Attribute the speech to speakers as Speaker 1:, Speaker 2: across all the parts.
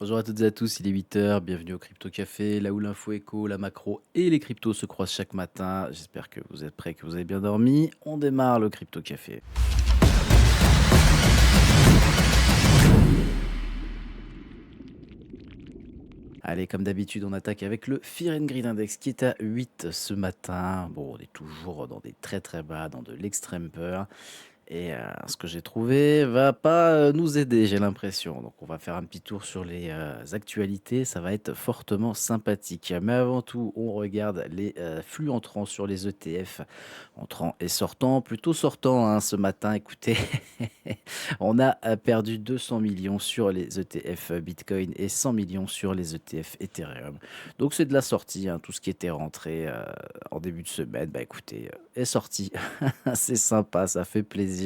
Speaker 1: Bonjour à toutes et à tous, il est 8 heures. Bienvenue au Crypto Café, là où l'info éco, la macro et les cryptos se croisent chaque matin. J'espère que vous êtes prêts, que vous avez bien dormi. On démarre le Crypto Café. Allez, comme d'habitude, on attaque avec le Fear and Greed Index qui est à 8 ce matin. Bon, on est toujours dans des très très bas, dans de l'extrême peur. Et ce que j'ai trouvé va pas, nous aider, j'ai l'impression. Donc on va faire un petit tour sur les, actualités, ça va être fortement sympathique. Mais avant tout, on regarde les, flux entrants sur les ETF, entrants et sortants. Plutôt sortants, hein, ce matin. Écoutez, on a, perdu 200 millions sur les ETF Bitcoin et 100 millions sur les ETF Ethereum. Donc c'est de la sortie, hein, tout ce qui était rentré, en début de semaine, bah, écoutez, est sorti. C'est sympa, ça fait plaisir.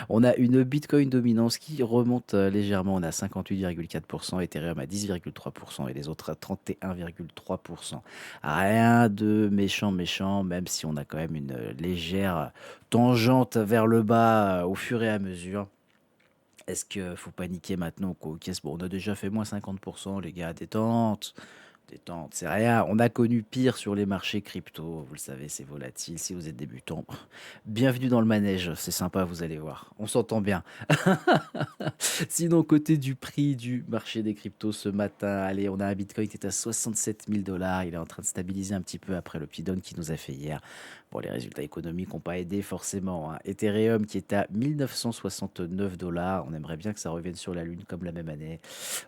Speaker 1: On a une Bitcoin dominance qui remonte légèrement. On a 58,4%, Ethereum à 10,3% et les autres à 31,3%. Rien de méchant, méchant, même si on a quand même une légère tangente vers le bas au fur et à mesure. Est-ce qu'il faut paniquer maintenant ou quoi? Ok, bon, on a déjà fait moins 50%, les gars, détente. Détente, c'est rien. On a connu pire sur les marchés crypto. Vous le savez, c'est volatile. Si vous êtes débutant, bienvenue dans le manège. C'est sympa, vous allez voir. On s'entend bien. Sinon, côté du prix du marché des cryptos ce matin, allez, on a un Bitcoin qui est à 67 000 $. Il est en train de stabiliser un petit peu après le petit down qu'il nous a fait hier. Bon, les résultats économiques n'ont pas aidé forcément, hein. Ethereum qui est à 1 969 $. On aimerait bien que ça revienne sur la Lune comme la même année.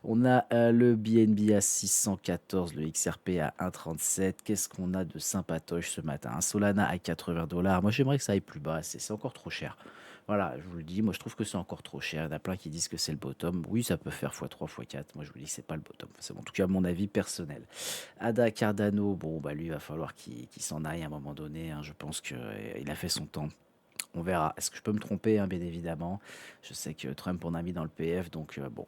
Speaker 1: On a le BNB à 614, le XRP à 1,37. Qu'est-ce qu'on a de sympatoche ce matin? Un Solana à 80 $. Moi, j'aimerais que ça aille plus bas. C'est encore trop cher. Voilà, je vous le dis, moi je trouve que c'est encore trop cher. Il y en a plein qui disent que c'est le bottom. Oui, ça peut faire x3, x4. Moi je vous dis que c'est pas le bottom. C'est en tout cas mon avis personnel. Ada Cardano, bon, bah lui, il va falloir qu'il s'en aille à un moment donné, hein. Je pense qu'il a fait son temps. On verra. Est-ce que je peux me tromper, hein, bien évidemment. Je sais que Trump en a mis dans le PF, donc bon,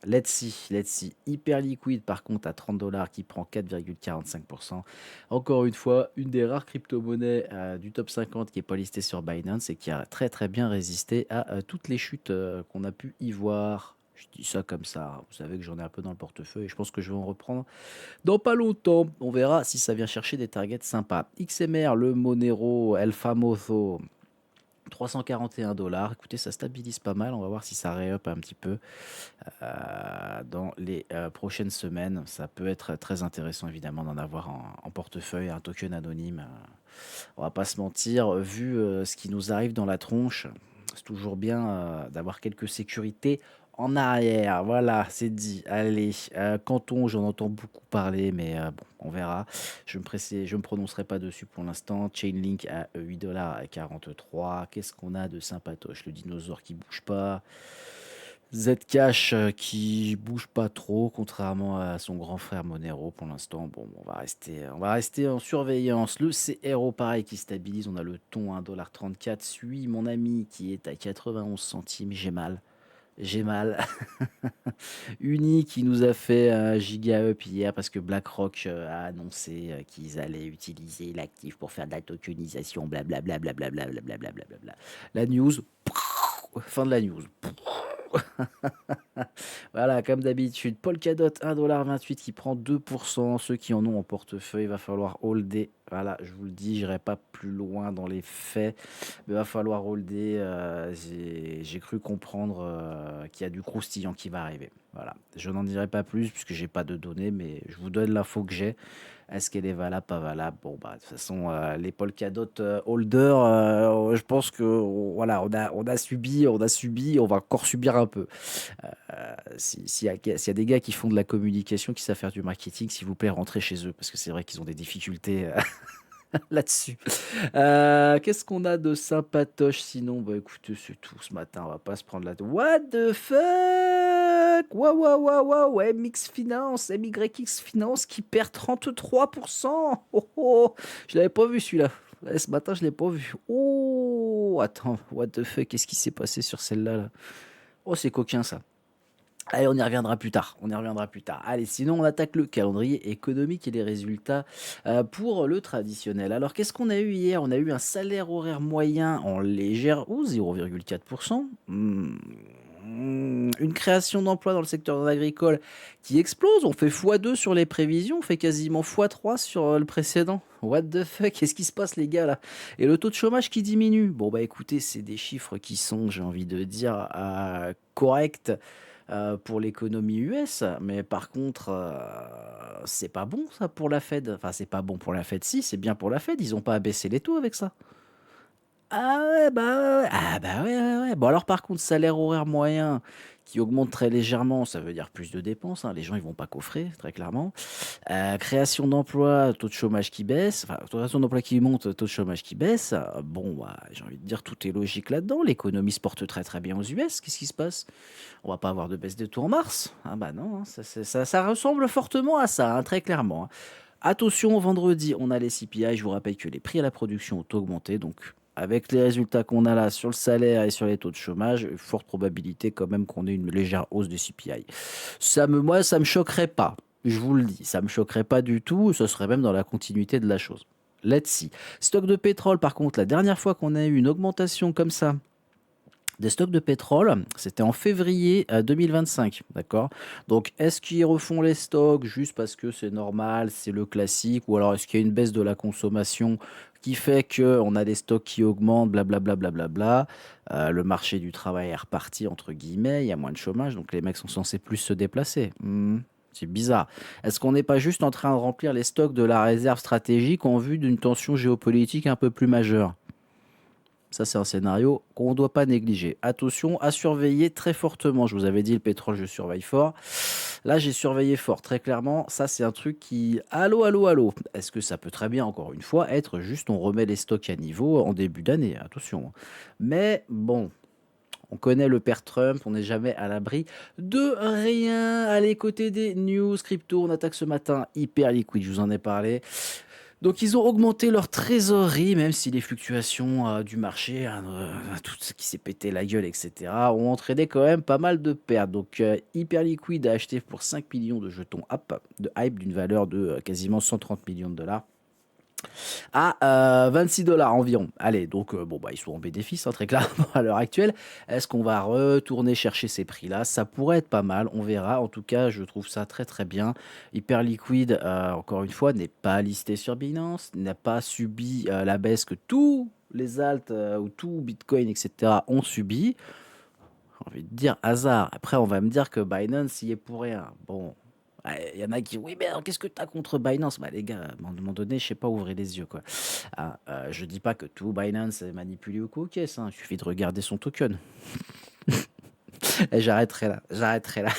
Speaker 1: let's see, let's see. Hyper liquide par contre à 30 $ qui prend 4,45%. Encore une fois, une des rares crypto-monnaies du top 50 qui n'est pas listée sur Binance et qui a très très bien résisté à toutes les chutes qu'on a pu y voir. Je dis ça comme ça, vous savez que j'en ai un peu dans le portefeuille et je pense que je vais en reprendre dans pas longtemps. On verra si ça vient chercher des targets sympas. XMR, le Monero, El Famoso, 341 $. Écoutez, ça stabilise pas mal. On va voir si ça ré-up un petit peu dans les prochaines semaines. Ça peut être très intéressant évidemment d'en avoir en portefeuille un token anonyme. On va pas se mentir, vu ce qui nous arrive dans la tronche, c'est toujours bien d'avoir quelques sécurités en arrière. Voilà, c'est dit. Allez, Canton, j'en entends beaucoup parler, mais bon, on verra. Je me prononcerai pas dessus pour l'instant. Chainlink à 8,43 $. Qu'est-ce qu'on a de sympatoche? Le dinosaure qui bouge pas. Zcash qui bouge pas trop, contrairement à son grand frère Monero pour l'instant. Bon, on va rester en surveillance. Le CRO, pareil, qui stabilise. On a le ton 1,34 $. Suit mon ami qui est à 91 centimes. J'ai mal. J'ai mal. Uni qui nous a fait un giga up hier parce que BlackRock a annoncé qu'ils allaient utiliser l'actif pour faire de la tokenisation, blablabla, blablabla, blablabla, blablabla. La news, fin de la news. Voilà, comme d'habitude, Polkadot 1,28 $ qui prend 2%. Ceux qui en ont en portefeuille, il va falloir holder. Voilà, je vous le dis, j'irai pas plus loin dans les faits, mais il va falloir holder. J'ai cru comprendre qu'il y a du croustillant qui va arriver. Voilà, je n'en dirai pas plus puisque j'ai pas de données, mais je vous donne l'info que j'ai. Est-ce qu'elle est valable, pas valable? Bon, bah, de toute façon, les Polkadot holders, je pense que voilà, on a subi, on va encore subir un peu. S'il y a des gars qui font de la communication, qui savent faire du marketing, s'il vous plaît, rentrez chez eux, parce que c'est vrai qu'ils ont des difficultés là-dessus. Qu'est-ce qu'on a de sympatoche sinon? Bah écoutez, c'est tout ce matin, on va pas se prendre la tête. What the fuck? Waouh, waouh, waouh, waouh, MX Finance, MYX Finance qui perd 33%. Oh, oh, je l'avais pas vu celui-là. Ouais, ce matin, je l'ai pas vu. Oh, attends, what the fuck, qu'est-ce qui s'est passé sur celle-là là? Oh, c'est coquin ça. Allez, on y reviendra plus tard. On y reviendra plus tard. Allez, sinon, on attaque le calendrier économique et les résultats pour le traditionnel. Alors, qu'est-ce qu'on a eu hier? On a eu un salaire horaire moyen en légère hausse, 0,4%. une création d'emplois dans le secteur agricole qui explose. On fait x2 sur les prévisions, on fait quasiment x3 sur le précédent. What the fuck? Qu'est-ce qui se passe, les gars, là? Et le taux de chômage qui diminue. Bon, bah écoutez, c'est des chiffres qui sont, j'ai envie de dire, corrects pour l'économie US. Mais par contre, c'est pas bon, ça, pour la Fed. Enfin, c'est pas bon pour la Fed, si, c'est bien pour la Fed. Ils ont pas à baisser les taux avec ça. Ah ouais, bah ouais, ouais. Ah bah ouais, ouais, ouais. Bon alors par contre, salaire horaire moyen qui augmente très légèrement, ça veut dire plus de dépenses, hein. Les gens ils vont pas coffrer, très clairement. Création d'emplois, taux de chômage qui baisse, enfin création d'emplois qui monte, taux de chômage qui baisse. Bon, bah, j'ai envie de dire tout est logique là-dedans. L'économie se porte très très bien aux US. Qu'est-ce qui se passe? On va pas avoir de baisse de taux en mars. Ah bah non, hein, ça ressemble fortement à ça, hein, très clairement, hein. Attention, vendredi, on a les CPI. Je vous rappelle que les prix à la production ont augmenté. Donc, avec les résultats qu'on a là sur le salaire et sur les taux de chômage, forte probabilité quand même qu'on ait une légère hausse des CPI. Moi, ça me choquerait pas. Je vous le dis, ça me choquerait pas du tout. Ce serait même dans la continuité de la chose. Let's see. Stock de pétrole, par contre, la dernière fois qu'on a eu une augmentation comme ça, des stocks de pétrole, c'était en février 2025, d'accord? Donc, est-ce qu'ils refont les stocks juste parce que c'est normal, c'est le classique, ou alors est-ce qu'il y a une baisse de la consommation qui fait qu'on a des stocks qui augmentent, blablabla, blablabla. Le marché du travail est reparti, entre guillemets, il y a moins de chômage, donc les mecs sont censés plus se déplacer. C'est bizarre. Est-ce qu'on n'est pas juste en train de remplir les stocks de la réserve stratégique en vue d'une tension géopolitique un peu plus majeure? Ça, c'est un scénario qu'on ne doit pas négliger. Attention à surveiller très fortement. Je vous avais dit, le pétrole, je surveille fort. Là, j'ai surveillé fort, très clairement. Ça, c'est un truc qui... Allô, allô, allô. Est-ce que ça peut très bien, encore une fois, être juste on remet les stocks à niveau en début d'année? Attention. Mais bon, on connaît le père Trump, on n'est jamais à l'abri de rien. Allez, côté des news crypto, on attaque ce matin hyper liquide, je vous en ai parlé. Donc ils ont augmenté leur trésorerie, même si les fluctuations du marché, hein, tout ce qui s'est pété la gueule, etc., ont entraîné quand même pas mal de pertes. Donc Hyperliquid a acheté pour 5 millions de jetons de hype d'une valeur de quasiment 130 millions de dollars à 26 $ environ. Allez, donc bon, bah, ils sont en bénéfice, hein, très clairement, à l'heure actuelle. Est-ce qu'on va retourner chercher ces prix-là? Ça pourrait être pas mal, on verra. En tout cas, je trouve ça très très bien. Hyperliquid, encore une fois, n'est pas listé sur Binance, n'a pas subi la baisse que tous les alts ou tout Bitcoin, etc., ont subi. J'ai envie de dire hasard. Après, on va me dire que Binance y est pour rien. Bon, il y en a qui, oui, mais alors, qu'est-ce que tu as contre Binance? Bah, les gars, à un moment donné, je sais pas, ouvrez les yeux, quoi. Ah, je dis pas que tout Binance est manipulé ou quoi, hein. Il suffit de regarder son token. Et j'arrêterai là. J'arrêterai là.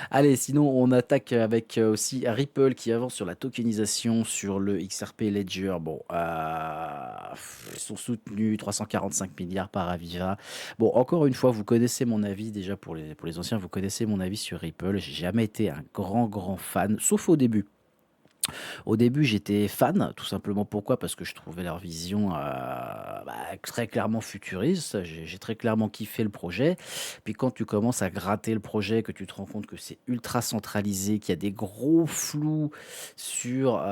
Speaker 1: Allez, sinon, on attaque avec aussi Ripple qui avance sur la tokenisation sur le XRP Ledger. Bon, ils sont soutenus 345 milliards par Aviva. Bon, encore une fois, vous connaissez mon avis déjà pour les anciens, vous connaissez mon avis sur Ripple. J'ai jamais été un grand fan, sauf au début. Au début, j'étais fan, tout simplement pourquoi? Parce que je trouvais leur vision très clairement futuriste. J'ai très clairement kiffé le projet. Puis quand tu commences à gratter le projet, que tu te rends compte que c'est ultra centralisé, qu'il y a des gros flous sur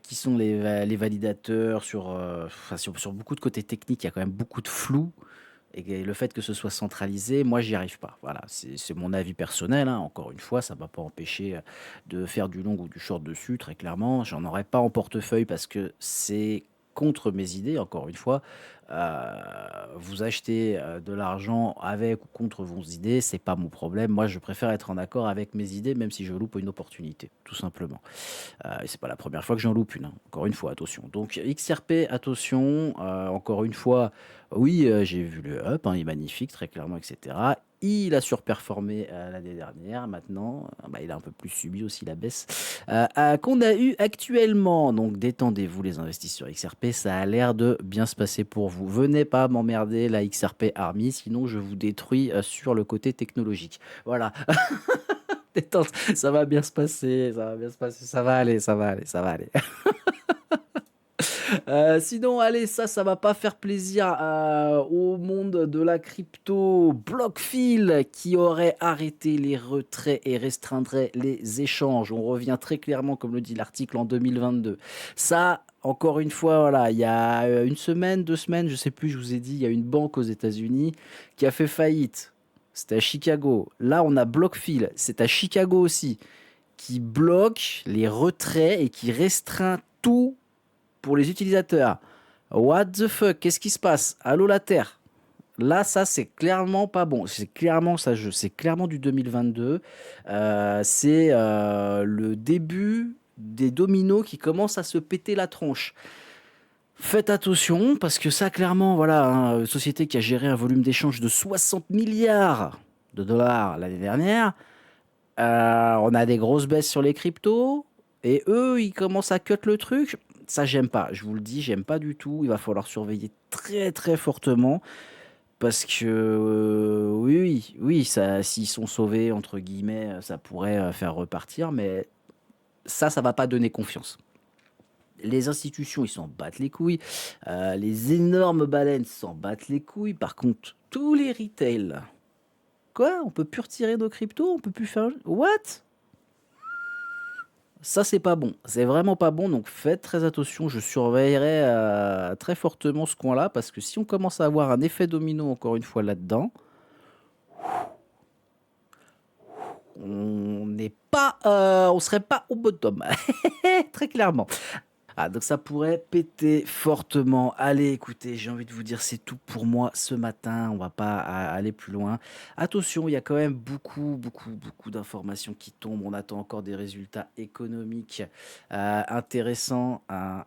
Speaker 1: qui sont les validateurs, sur beaucoup de côtés techniques, il y a quand même beaucoup de flou. Et le fait que ce soit centralisé, moi, j'y arrive pas. Voilà, c'est mon avis personnel, hein. Encore une fois, ça ne m'a pas empêché de faire du long ou du short dessus, très clairement. J'en aurais pas en portefeuille parce que c'est contre mes idées, encore une fois. Vous achetez de l'argent avec ou contre vos idées, c'est pas mon problème. Moi, je préfère être en accord avec mes idées, même si je loupe une opportunité, tout simplement. Et c'est pas la première fois que j'en loupe une, hein. Encore une fois, attention. Donc XRP, attention. Encore une fois, oui, j'ai vu le up, hein, il est magnifique, très clairement, etc. Il a surperformé l'année dernière. Maintenant, il a un peu plus subi aussi la baisse qu'on a eu actuellement. Donc détendez-vous les investisseurs XRP, ça a l'air de bien se passer pour vous. Venez pas m'emmerder la XRP Army, sinon je vous détruis sur le côté technologique. Voilà. Détente, ça va bien se passer, ça va bien se passer, ça va aller, ça va aller, ça va aller. Sinon, allez, ça va pas faire plaisir au monde de la crypto. BlockFi qui aurait arrêté les retraits et restreindrait les échanges. On revient très clairement, comme le dit l'article, en 2022. Ça, Encore une fois, voilà, il y a une semaine, 2 semaines, je sais plus, je vous ai dit, il y a une banque aux États-Unis qui a fait faillite. C'était à Chicago. Là, on a BlockFi, c'est à Chicago aussi, qui bloque les retraits et qui restreint tout pour les utilisateurs. What the fuck? Qu'est-ce qui se passe? Allô la Terre? Là, ça, c'est clairement pas bon. C'est clairement ça, c'est clairement du 2022. C'est le début des dominos qui commencent à se péter la tronche. Faites attention, parce que ça, clairement, voilà, hein, une société qui a géré un volume d'échange de 60 milliards de dollars l'année dernière. On a des grosses baisses sur les cryptos, et eux, ils commencent à cut le truc. Ça, j'aime pas. Je vous le dis, j'aime pas du tout. Il va falloir surveiller très, très fortement. Parce que oui, oui, oui, ça, s'ils sont sauvés, entre guillemets, ça pourrait faire repartir, mais ça va pas donner confiance. Les institutions, ils s'en battent les couilles. Les énormes baleines s'en battent les couilles. Par contre, tous les retails, quoi? On peut plus retirer nos cryptos? On peut plus faire. What? Ça, c'est pas bon. C'est vraiment pas bon. Donc, faites très attention. Je surveillerai très fortement ce coin-là. Parce que si on commence à avoir un effet domino, encore une fois, là-dedans, on n'est pas, on serait pas au bottom, très clairement. Ah, donc ça pourrait péter fortement. Allez, écoutez, j'ai envie de vous dire, c'est tout pour moi ce matin. On va pas aller plus loin. Attention, il y a quand même beaucoup, beaucoup, beaucoup d'informations qui tombent. On attend encore des résultats économiques intéressants, hein.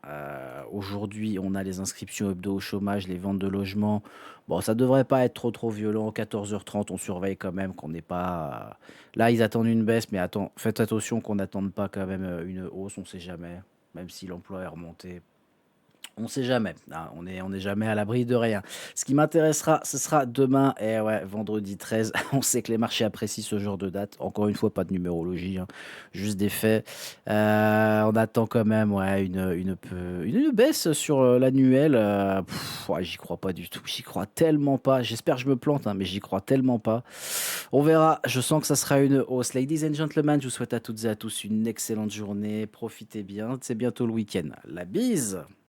Speaker 1: Aujourd'hui, on a les inscriptions hebdo au chômage, les ventes de logements. Bon, ça devrait pas être trop, trop violent. 14h30, on surveille quand même qu'on n'est pas. Là, ils attendent une baisse, mais attends, faites attention qu'on n'attende pas quand même une hausse, on sait jamais. Même si l'emploi est remonté, on ne sait jamais, hein, on est jamais à l'abri de rien. Ce qui m'intéressera, ce sera demain et ouais, vendredi 13. On sait que les marchés apprécient ce genre de date. Encore une fois, pas de numérologie, hein, juste des faits. On attend quand même ouais, une baisse sur l'annuel. Ouais, j'y crois pas du tout. J'y crois tellement pas. J'espère que je me plante, hein, mais j'y crois tellement pas. On verra. Je sens que ça sera une hausse. Ladies and gentlemen, je vous souhaite à toutes et à tous une excellente journée. Profitez bien. C'est bientôt le week-end. La bise!